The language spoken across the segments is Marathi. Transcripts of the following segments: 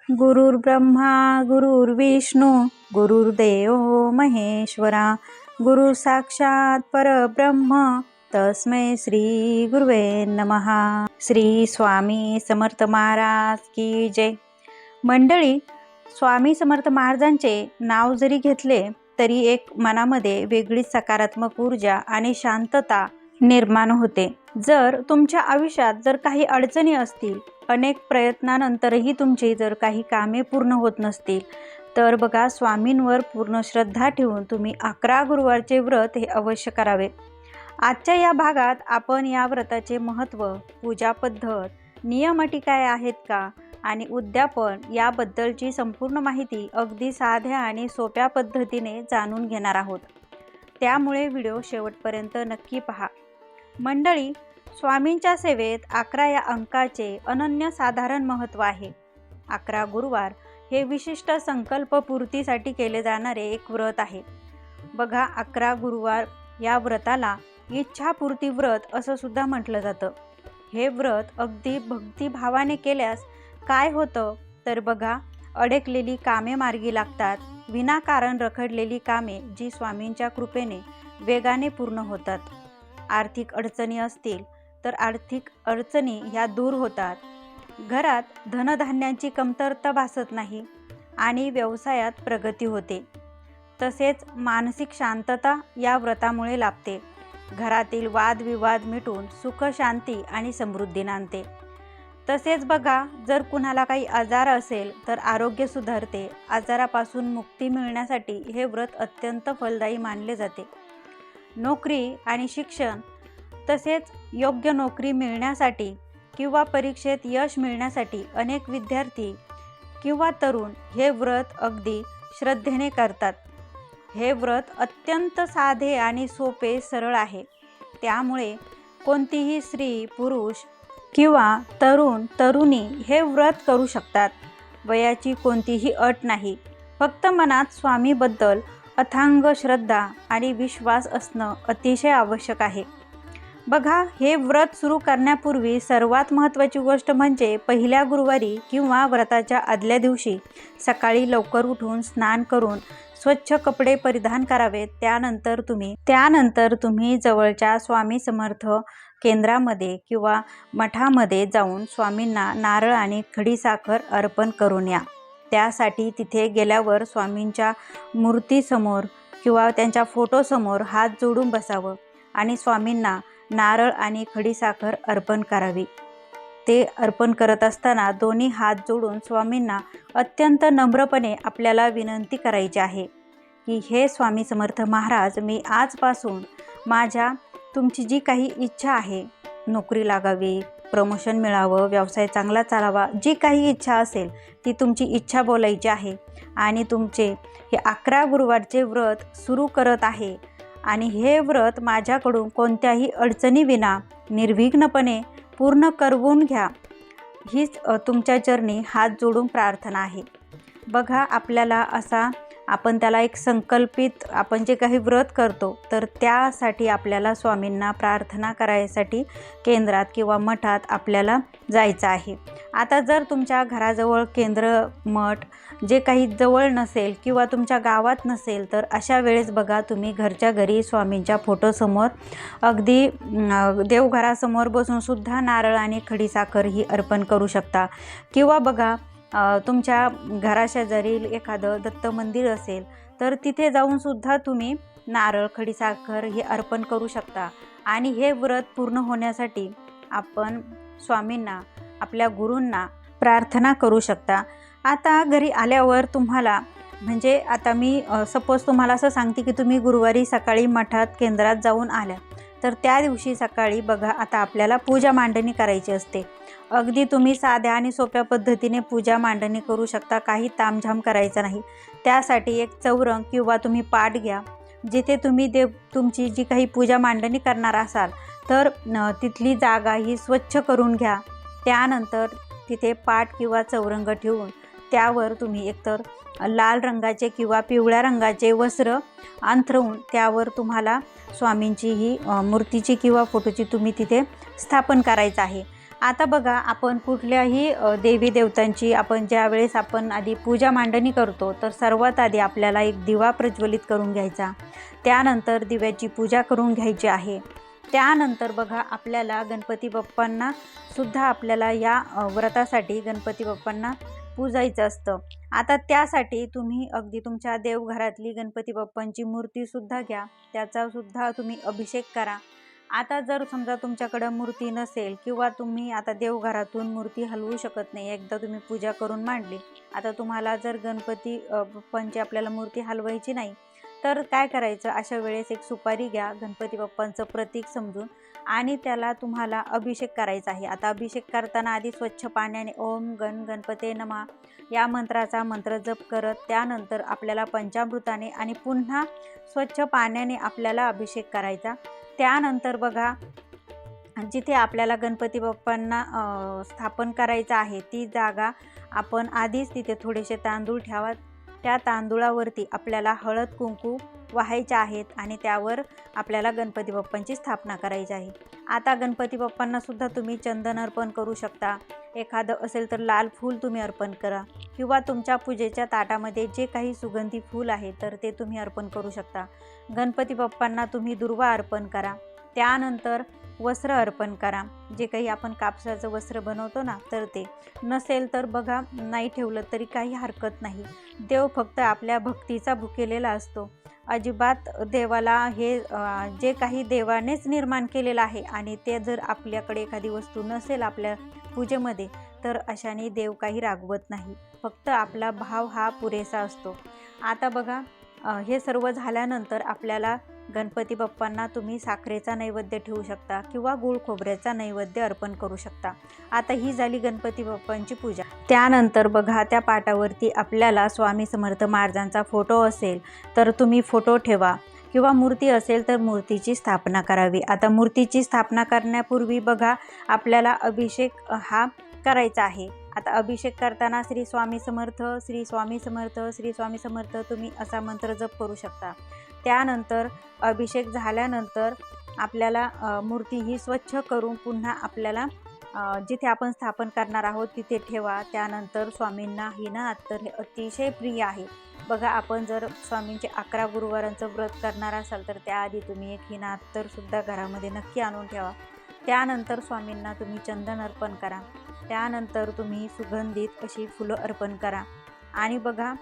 गुरुर्ब्रह्मा गुरुर्विष्णू गुरुर्देव महेश्वरा गुरु साक्षात परब्रह्म तस्मै श्री गुरुवे नमः। श्री स्वामी समर्थ महाराज की जय। मंडळी, स्वामी समर्थ महाराजांचे नाव जरी घेतले तरी एक मनामध्ये वेगळीच सकारात्मक ऊर्जा आणि शांतता निर्माण होते। जर तुमच्या आयुष्यात जर काही अडचणी असतील, अनेक प्रयत्नानंतरही तुमची जर काही कामे पूर्ण होत नसतील, तर बघा, स्वामींवर पूर्ण श्रद्धा ठेवून तुम्ही 11 गुरुवारचे व्रत हे अवश्य करावे। आजच्या या भागात आपण या व्रताचे महत्त्व, पूजा पद्धत, नियम अटी काय आहेत का आणि उद्यापन याबद्दलची संपूर्ण माहिती अगदी साध्या आणि सोप्या पद्धतीने जाणून घेणार आहोत। त्यामुळे व्हिडिओ शेवटपर्यंत नक्की पहा। मंडळी, स्वामींच्या सेवेत 11 या अंकाचे अनन्यसाधारण महत्त्व आहे। 11 गुरुवार हे विशिष्ट संकल्प पूर्तीसाठी केले जाणारे एक व्रत आहे। बघा, 11 गुरुवार या व्रताला इच्छापूर्ती व्रत असं सुद्धा म्हटलं जातं। हे व्रत अगदी भक्तिभावाने केल्यास काय होतं तर बघा, अडकलेली कामे मार्गी लागतात। विनाकारण रखडलेली कामे जी स्वामींच्या कृपेने वेगाने पूर्ण होतात। आर्थिक अडचणी असतील तर आर्थिक अडचणी ह्या दूर होतात। घरात धनधान्याची कमतरता भासत नाही आणि व्यवसायात प्रगती होते। तसेच मानसिक शांतता या व्रतामुळे लाभते। घरातील वादविवाद मिटून सुख, शांती आणि समृद्धी नांदते। तसेच बघा, जर कुणाला काही आजार असेल तर आरोग्य सुधारते। आजारापासून मुक्ती मिळण्यासाठी हे व्रत अत्यंत फलदायी मानले जाते। नोकरी आणि शिक्षण, तसेच योग्य नोकरी मिळण्यासाठी किंवा परीक्षेत यश मिळण्यासाठी अनेक विद्यार्थी किंवा तरुण हे व्रत अगदी श्रद्धेने करतात। हे व्रत अत्यंत साधे आणि सोपे, सरळ आहे। त्यामुळे कोणतीही स्त्री, पुरुष किंवा तरुण, तरुणी हे व्रत करू शकतात। वयाची कोणतीही अट नाही, फक्त मनात स्वामीबद्दल अथांग श्रद्धा आणि विश्वास असणं अतिशय आवश्यक आहे। बघा, हे व्रत सुरू करण्यापूर्वी सर्वात महत्त्वाची गोष्ट म्हणजे पहिल्या गुरुवारी किंवा व्रताच्या आदल्या दिवशी सकाळी लवकर उठून स्नान करून स्वच्छ कपडे परिधान करावेत। त्यानंतर तुम्ही जवळच्या स्वामी समर्थ केंद्रामध्ये किंवा मठामध्ये जाऊन स्वामींना नारळ आणि खडीसाखर अर्पण करून या। त्यासाठी तिथे गेल्यावर स्वामींच्या मूर्तीसमोर किंवा त्यांच्या फोटोसमोर हात जोडून बसावं आणि स्वामींना नारळ आणि खडीसाखर अर्पण करावी। ते अर्पण करत असताना दोन्ही हात जोडून स्वामींना अत्यंत नम्रपणे आपल्याला विनंती करायची आहे की हे स्वामी समर्थ महाराज, मी आजपासून तुमची जी काही इच्छा आहे, नोकरी लागावी, प्रमोशन मिळावं, व्यवसाय चांगला चालावा, जी काही इच्छा असेल ती तुमची इच्छा बोलायची आहे आणि तुमचे हे 11 गुरुवारचे व्रत सुरू करत आहे आणि हे व्रत माझ्याकडून कोणत्याही अडचणीविना निर्विघ्नपणे पूर्ण करवून घ्या, हीच तुमच्या चरणी हात जोडून प्रार्थना आहे। बघा, आपण त्याला एक संकल्पित, आपण जे काही व्रत करतो तर त्यासाठी आपल्याला स्वामींना प्रार्थना करायसाठी केंद्रात किंवा मठात आपल्याला जायचं आहे। आता जर तुमच्या घराजवळ केंद्र, मठ जे काही जवळ नसेल किंवा तुमच्या गावात नसेल, तर अशा वेळेस बघा, तुम्ही घरच्या घरी स्वामींच्या फोटोसमोर अगदी देवघरासमोर बसून सुद्धा नारळ आणि खडीसाखर ही अर्पण करू शकता। किंवा बघा, तुमच्या घराशेजारी एखादं दत्त मंदिर असेल तर तिथे जाऊन सुद्धा तुम्ही नारळ, खडीसाखर हे अर्पण करू शकता। आणि हे व्रत पूर्ण होण्यासाठी आपण स्वामींना, आपल्या गुरूंना प्रार्थना करू शकता। आता घरी आल्यावर तुम्हाला, म्हणजे आता मी सपोज तुम्हाला असं सांगते की तुम्ही गुरुवारी सकाळी मठात, केंद्रात जाऊन आल्या, तर त्या दिवशी सकाळी बघा, आता आपल्याला पूजा मांडणी करायची असते। अगदी तुम्ही साध्या आणि सोप्या पद्धतीने पूजा मांडणी करू शकता, काही तामझाम करायचा नाही। त्यासाठी एक चौरंग किंवा तुम्ही पाट घ्या, जिथे तुम्ही तुमची जी काही पूजा मांडणी करणार असाल तर तिथली जागा ही स्वच्छ करून घ्या। त्यानंतर तिथे पाट किंवा चौरंग ठेवून त्यावर तुम्ही एकतर लाल रंगाचे किंवा पिवळ्या रंगाचे वस्त्र अंथरून त्यावर तुम्हाला स्वामींची ही मूर्तीची किंवा फोटोची तुम्ही तिथे स्थापन करायचं आहे। आता बघा, आपण कुठल्याही देवी देवतांची आपण ज्यावेळेस आपण आधी पूजा मांडणी करतो, तर सर्वात आधी आपल्याला एक दिवा प्रज्वलित करून घ्यायचा. त्यानंतर दिव्याची पूजा करून घ्यायची आहे. त्यानंतर बघा, आपल्याला गणपती बाप्पांना सुद्धा आपल्याला या व्रतासाठी गणपती बाप्पांना पूजायचं असतं. आता त्यासाठी तुम्ही अगदी तुमच्या देवघरातली गणपती बाप्पांची मूर्तीसुद्धा घ्या, त्याचासुद्धा तुम्ही अभिषेक करा. आता जर समजा तुमच्याकडं मूर्ती नसेल किंवा तुम्ही आता देवघरातून मूर्ती हलवू शकत नाही, एकदा तुम्ही पूजा करून मांडली, आता तुम्हाला जर गणपती बाप्पांची आपल्याला मूर्ती हलवायची नाही, तर काय करायचं, अशा वेळेस एक सुपारी घ्या, गणपती बाप्पांचं प्रतीक समजून, आणि त्याला तुम्हाला अभिषेक करायचा आहे. आता अभिषेक करताना आधी स्वच्छ पाण्याने ओम गण गणपते नमः या मंत्राचा मंत्र जप करत, त्यानंतर आपल्याला पंचामृताने आणि पुन्हा स्वच्छ पाण्याने आपल्याला अभिषेक करायचा. त्यानंतर बघा, जिथे आपल्याला गणपती बाप्पांना स्थापन करायचं आहे ती जागा आपण आधीच तिथे थोडेसे तांदूळ ठेवा. त्या तांदूळावरती आपल्याला हळद कुंकू वाहायचे आहेत आणि त्यावर आपल्याला गणपती बाप्पांची स्थापना करायची आहे. आता गणपती बाप्पांना सुद्धा तुम्ही चंदन अर्पण करू शकता, एखादं असेल तर लाल फूल तुम्ही अर्पण करा, किंवा तुमच्या पूजेच्या ताटामध्ये जे काही सुगंधी फूल आहे तर ते तुम्ही अर्पण करू शकता. गणपती बाप्पांना तुम्ही दुर्वा अर्पण करा. त्यानंतर वस्त्र अर्पण करा, जे काही आपण कापसाचं वस्त्र बनवतो ना, तर ते नसेल तर बघा, नाही ठेवलं तरी काही हरकत नाही. देव फक्त आपल्या भक्तीचा भुकेलेला असतो. अजिबात देवाला हे जे काही देवानेच निर्माण केलेलं आहे आणि ते जर आपल्याकडे एखादी वस्तू नसेल आपल्या पूजेमध्ये, तर अशाने देव काही रागवत नाही. फक्त आपला भाव हा पुरेसा असतो. आता बघा, हे सर्व झाल्यानंतर आपल्याला गणपती बाप्पांना तुम्ही साखरेचा नैवेद्य ठेवू शकता किंवा गूळ खोबऱ्याचा नैवेद्य अर्पण करू शकता. आता ही झाली गणपती बाप्पांची पूजा. त्यानंतर बघा, त्या पाटावरती आपल्याला स्वामी समर्थ महाराजांचा फोटो असेल तर तुम्ही फोटो ठेवा, किंवा मूर्ती असेल तर मूर्तीची स्थापना करावी. आता मूर्तीची स्थापना करण्यापूर्वी बघा, आपल्याला अभिषेक हा करायचा आहे. आता अभिषेक करताना श्री स्वामी समर्थ, श्री स्वामी समर्थ, श्री स्वामी समर्थ तुम्ही असा मंत्र जप करू शकता. त्यानंतर अभिषेक झाल्यानंतर आपल्याला मूर्ती ही स्वच्छ करून पुन्हा आपल्याला जिथे आपण स्थापन करणार आहोत तिथे ठेवा. त्यानंतर स्वामींना ही ना अत्तर हे अतिशय प्रिय आहे. बघा, आपण जर स्वामींचे 11 गुरुवारांचं व्रत करणार असाल तर त्याआधी तुम्ही एक हिना अत्तरसुद्धा घरामध्ये नक्की आणून ठेवा. त्यानंतर स्वामींना तुम्ही चंदन अर्पण करा. त्यानंतर तुम्ही सुगंधित अशी फुलं अर्पण करा. आणि बघा,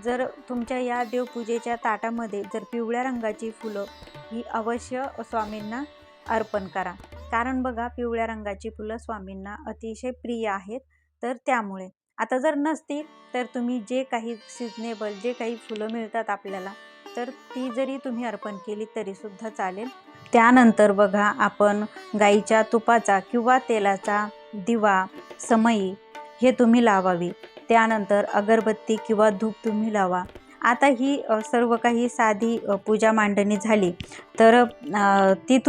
जर तुमच्या या देवपूजेच्या ताटामध्ये जर पिवळ्या रंगाची फुलं ही अवश्य स्वामींना अर्पण करा, कारण बघा, पिवळ्या रंगाची फुलं स्वामींना अतिशय प्रिय आहेत. तर त्यामुळे आता जर नसतील तर तुम्ही जे काही सिजनेबल जे काही फुलं मिळतात आपल्याला, तर ती जरी तुम्ही अर्पण केली तरीसुद्धा चालेल. त्यानंतर बघा, आपण गाईच्या तुपाचा किंवा तेलाचा दिवा, समई हे तुम्ही लावावी. त्यानंतर अगरबत्ती किंवा धूप तुम्ही लावा. आता ही सर्व काही साधी पूजा मांडणी झाली. तर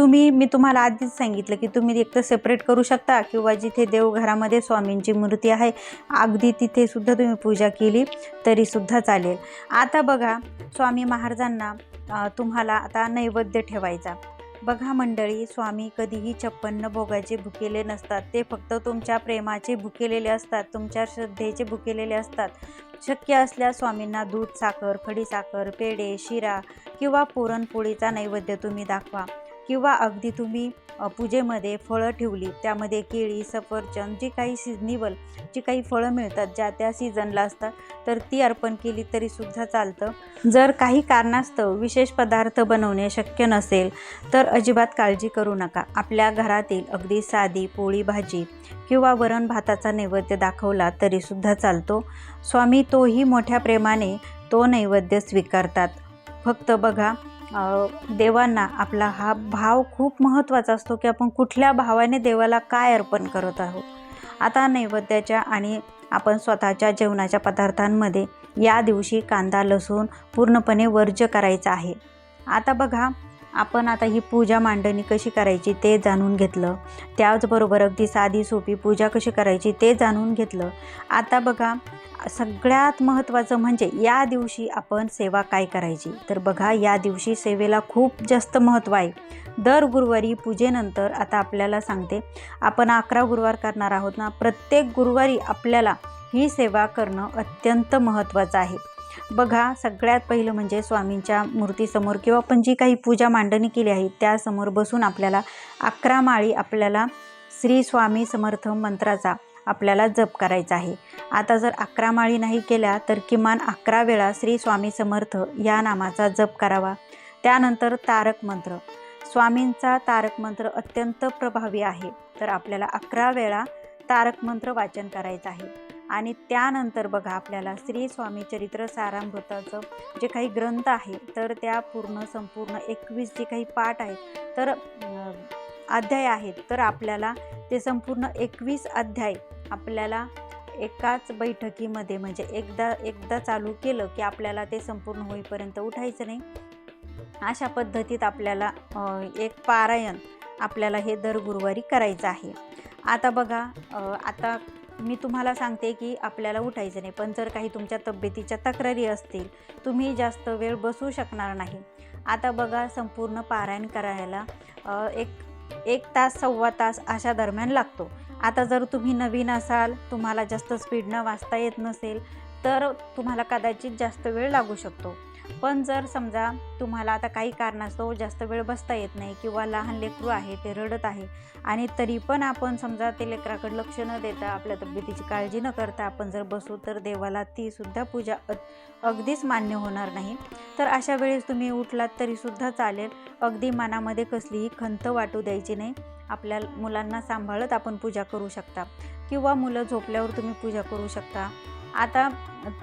मी तुम्हाला आधीच सांगितलं की तुम्ही एक तर सेपरेट करू शकता, किंवा जिथे देवघरामध्ये स्वामींची मूर्ती आहे अगदी तिथे सुद्धा तुम्ही पूजा केली तरीसुद्धा चालेल. आता बघा, स्वामी महाराजांना तुम्हाला आता नैवेद्य ठेवायचा. बघा मंडळी, स्वामी कधीही 56 भोगाचे भुकेले नसतात. ते फक्त तुमच्या प्रेमाचे भुकेलेले असतात, तुमच्या श्रद्धेचे भुकेलेले असतात. शक्य असल्यास स्वामींना दूध, साखर, खडीसाखर, पेढे, शिरा किंवा पुरणपोळीचा नैवेद्य तुम्ही दाखवा. किंवा अगदी तुम्ही पूजेमध्ये फळं ठेवली, त्यामध्ये केळी, सफरचंद, जी काही सिजनेबल जी काही फळं मिळतात ज्या त्या सीझनला असतात, तर ती अर्पण केली तरीसुद्धा चालतं. जर काही कारणास्तव विशेष पदार्थ बनवणे शक्य नसेल तर अजिबात काळजी करू नका. आपल्या घरातील अगदी साधी पोळी भाजी किंवा वरण भाताचा नैवेद्य दाखवला तरीसुद्धा चालतो. स्वामी तोही मोठ्या प्रेमाने तो नैवेद्य स्वीकारतात. फक्त बघा, देवांना आपला हा भाव खूप महत्त्वाचा असतो की आपण कुठल्या भावाने देवाला काय अर्पण करत आहोत. आता नैवेद्याच्या आणि आपण स्वतःच्या जेवणाच्या पदार्थांमध्ये या दिवशी कांदा, लसूण पूर्णपणे वर्ज्य करायचा आहे. आता बघा, आपण आता ही पूजा मांडणी कशी करायची ते जाणून घेतलं. त्याचबरोबर अगदी साधी सोपी पूजा कशी करायची ते जाणून घेतलं. आता बघा, सगळ्यात महत्त्वाचं म्हणजे या दिवशी आपण सेवा काय करायची. तर बघा, या दिवशी सेवेला खूप जास्त महत्त्व आहे. दर गुरुवारी पूजेनंतर आता आपल्याला सांगते, आपण 11 गुरुवार करणार आहोत ना, प्रत्येक गुरुवारी आपल्याला ही सेवा करणं अत्यंत महत्त्वाचं आहे. बघा, सगळ्यात पहिलं म्हणजे स्वामींच्या मूर्तीसमोर किंवा आपण जी काही पूजा मांडणी केली आहे त्यासमोर बसून आपल्याला 11 माळी आपल्याला श्री स्वामी समर्थ मंत्राचा आपल्याला जप करायचा आहे. आता जर 11 माळी नाही केल्या तर किमान 11 वेळा श्री स्वामी समर्थ या नामाचा जप करावा. त्यानंतर तारक मंत्र, स्वामींचा तारक मंत्र अत्यंत प्रभावी आहे, तर आपल्याला 11 वेळा तारक मंत्र वाचन करायचं आहे. आणि त्यानंतर बघा, आपल्याला श्री स्वामी चरित्र सारामृताचं जे काही ग्रंथ आहे तर त्या संपूर्ण 21 जे काही पाठ आहेत तर अध्याय आहेत, तर आपल्याला ते संपूर्ण 21 अध्याय आपल्याला एकाच बैठकीमध्ये म्हणजे एकदा चालू केलं की आपल्याला ते संपूर्ण होईपर्यंत उठायचं नाही. अशा पद्धतीत आपल्याला एक पारायण आपल्याला हे दर गुरुवारी करायचं आहे. आता बघा, आता मी तुम्हाला सांगते की आपल्याला उठायचं नाही, पण जर काही तुमच्या तब्येतीच्या तक्रारी असतील, तुम्ही जास्त वेळ बसू शकणार नाही. आता बघा, संपूर्ण पारायण करायला एक तास सव्वा तास अशा दरम्यान लागतो. आता जर तुम्ही नवीन असाल, तुम्हाला जास्त स्पीडनं वाचता येत नसेल तर तुम्हाला कदाचित जास्त वेळ लागू शकतो. पण जर समजा तुम्हाला आता काही कारणास्तव जास्त वेळ बसता येत नाही किंवा लहान लेकरू आहे, ते रडत आहे आणि तरी पण आपण समजा ते लेकराकडे लक्ष न देता, आपल्या तब्येतीची काळजी न करता आपण जर बसू तर देवाला ती सुद्धा पूजा अगदीच मान्य होणार नाही. तर अशा वेळेस तुम्ही उठलात तरीसुद्धा चालेल. अगदी मनामध्ये कसलीही खंत वाटू द्यायची नाही. आपल्या मुलांना सांभाळत आपण पूजा करू शकता किंवा मुलं झोपल्यावर तुम्ही पूजा करू शकता. आता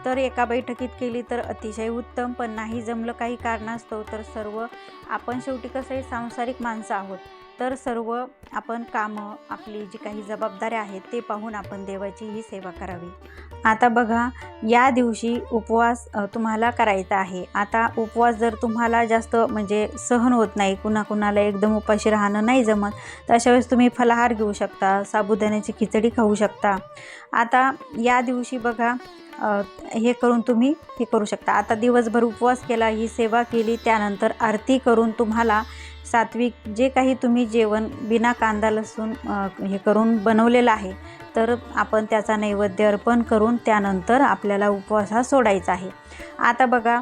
तर एका बैठकीत केली तर अतिशय उत्तम, पण नाही जमलं काही कारणास्तव तर सर्व आपण शेवटी कसं आहे, सांसारिक माणसं आहोत, तर सर्व आपण कामं, आपली जी काही जबाबदाऱ्या आहेत ते पाहून आपण देवाची ही सेवा करावी. आता बघा, या दिवशी उपवास तुम्हाला करायचा आहे. आता उपवास जर तुम्हाला जास्त म्हणजे सहन होत नाही, कुणाला एकदम उपाशी राहणं नाही जमत, तर अशा वेळेस तुम्ही फलाहार घेऊ शकता, साबुदाण्याची खिचडी खाऊ शकता. आता या दिवशी बघा, हे करून तुम्ही हे करू शकता. आता दिवसभर उपवास केला, ही सेवा केली, त्यानंतर आरती करून तुम्हाला सात्विक जे काही तुम्ही जेवण बिना कांदा लसूण हे करून बनवलेलं आहे, तर आपण त्याचा नैवेद्य अर्पण करून त्यानंतर आपल्याला उपवास हा सोडायचा आहे. आता बघा,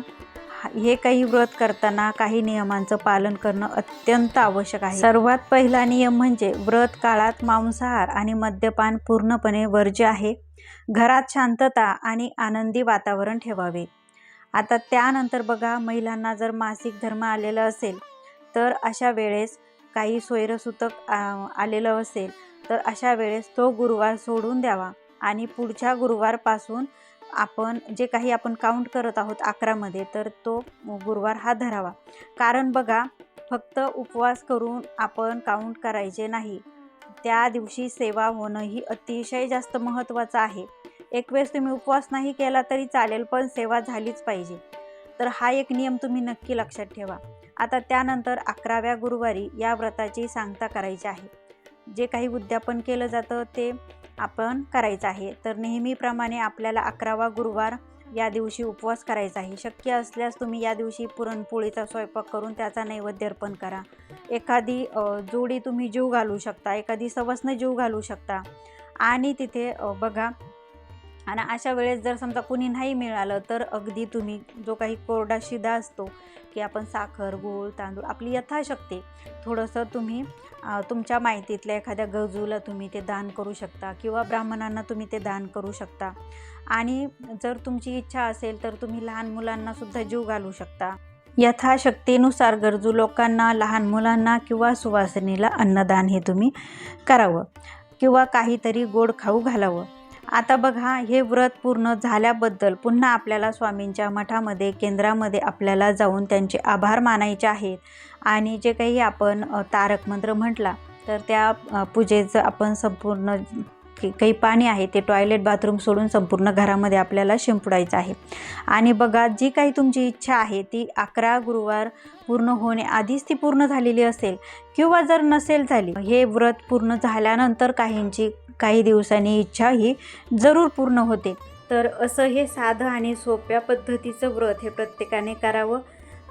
हे काही व्रत करताना काही नियमांचं पालन करणं अत्यंत आवश्यक आहे. सर्वात पहिला नियम म्हणजे व्रत काळात मांसाहार आणि मद्यपान पूर्णपणे वर्ज्य आहे. घरात शांतता आणि आनंदी वातावरण ठेवावे. आता त्यानंतर बघा, महिलांना जर मासिक धर्म आलेलं असेल तर अशा वेळेस काही सोयरसूतक आलेलं असेल तर अशा वेळेस तो गुरुवार सोडून द्यावा आणि पुढच्या गुरुवारपासून आपण जे काही आपण काउंट करत आहोत 11 मध्ये, तर तो गुरुवार हा धरावा. कारण बघा, फक्त उपवास करून आपण काउंट करायचे नाही, त्या दिवशी सेवा होणं ही अतिशय जास्त महत्त्वाचं आहे. एक वेळेस तुम्ही उपवास नाही केला तरी चालेल, पण सेवा झालीच पाहिजे. तर हा एक नियम तुम्ही नक्की लक्षात ठेवा. आता त्यानंतर 11व्या गुरुवारी या व्रताची सांगता करायची आहे. जे काही उद्यापन केलं जातं ते आपण करायचं आहे. तर नेहमीप्रमाणे आपल्याला 11वा गुरुवार या दिवशी उपवास करायचा आहे. शक्य असल्यास तुम्ही या दिवशी पुरणपोळीचा स्वयंपाक करून त्याचा नैवेद्य अर्पण करा. एखादी जोडी तुम्ही जीव घालू शकता, एखादी सवसनं जीव घालू शकता. आणि तिथे बघा, आणि अशा वेळेस जर समजा कोणी नाही मिळालं तर अगदी तुम्ही जो काही कोरडा शिदा असतो की आपण साखर, गूळ, तांदूळ आपली यथाशक्ती थोडंसं तुम्ही तुमच्या माहितीतल्या एखाद्या गरजूला तुम्ही ते दान करू शकता किंवा ब्राह्मणांना तुम्ही ते दान करू शकता. आणि जर तुमची इच्छा असेल तर तुम्ही लहान मुलांनासुद्धा जीव घालू शकता. यथाशक्तीनुसार गरजू लोकांना, लहान मुलांना किंवा सुवासिनीला अन्नदान हे तुम्ही करावं किंवा काहीतरी गोड खाऊ घालावं. आता बघा, हे व्रत पूर्ण झाल्याबद्दल पुन्हा आपल्याला स्वामींच्या मठामध्ये, केंद्रामध्ये आपल्याला जाऊन त्यांचे आभार मानायचे आहेत. आणि जे काही आपण तारक मंत्र म्हटला तर त्या पूजेचं आपण संपूर्ण काही पाणी आहे ते टॉयलेट बाथरूम सोडून संपूर्ण घरामध्ये आपल्याला शिंपडायचं आहे. आणि बघा, जी काही तुमची इच्छा आहे ती 11 गुरुवार पूर्ण होण्याआधीच ती पूर्ण झालेली असेल किंवा जर नसेल झाली, हे व्रत पूर्ण झाल्यानंतर काही दिवसांनी इच्छा ही जरूर पूर्ण होते. तर असं हे साधं आणि सोप्या पद्धतीचं व्रत हे प्रत्येकाने करावं.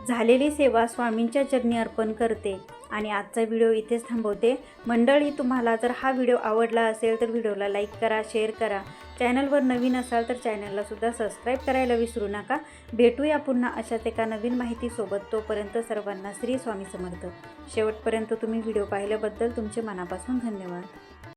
झालेली सेवा स्वामींच्या चरणी अर्पण करते आणि आजचा व्हिडिओ इथेच थांबवते. मंडळी, तुम्हाला जर हा व्हिडिओ आवडला असेल तर व्हिडिओला लाईक करा, शेअर करा. चॅनलवर नवीन असाल तर चॅनललासुद्धा सबस्क्राईब करायला विसरू नका. भेटूया पुन्हा अशाच एका नवीन माहितीसोबत. तोपर्यंत सर्वांना श्री स्वामी समर्थ. शेवटपर्यंत तुम्ही व्हिडिओ पाहिल्याबद्दल तुमचे मनापासून धन्यवाद.